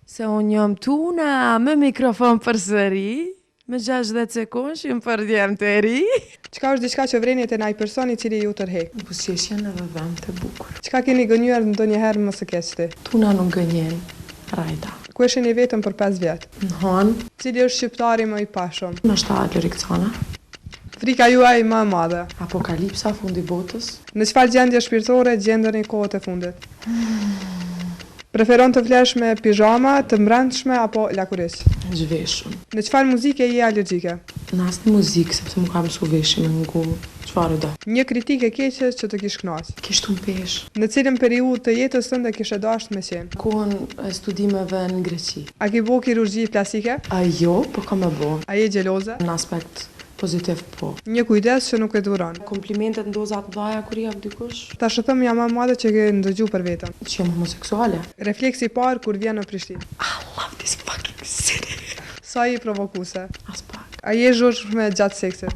Se unë jam Tuna me mikrofon përsëri, me 60 sekundë që më përdjem të ri. Çka është diçka që vrenit e naj personi i cili ju tërhek? Buzëqeshjen edhe vend të bukur. Çka keni gënjur ndonjëherë më së keqti? Tuna nuk gënjen, rajta. Ku isheni vetëm për 5 vjet? Në Han, Cili është shqiptari më i pashëm? më shta Lorikcana, Frika juaj më e madhe? Apokalipsa, fundi botës. Në çfarë gjendje shpirtërore gjendeni kohët e fundit? Preferon të flesh me pijama, të mbrëmshme apo lakuris? Zhveshën. Në çfarë muzike je allergjike? Në asnjë muzikë, sepse më ka mësu veshje me ngu. Çfarë do? Një kritikë e keqe që të kish kënaq. Kishtu në pesh. Në cilën periudhë të jetës tënde kishe dashur me qenë? Kohën e studimeve në Greqi. A ke bo kirurgji plastike? A jo, po kam e bo. A je xheloze? Në aspekt pozitiv, po. Një kujdes që nuk e duron. Komplimentet në doza të dhaja kur jap dikush, Ta shëtëm jam më e madhe që ke ndëgju për vetën. që jam homoseksuale. Refleksi i parë kur vjen në Prishtinë. I love this fucking city. Sa i provokuese? As pak. A je zhurshme gjatë seksit?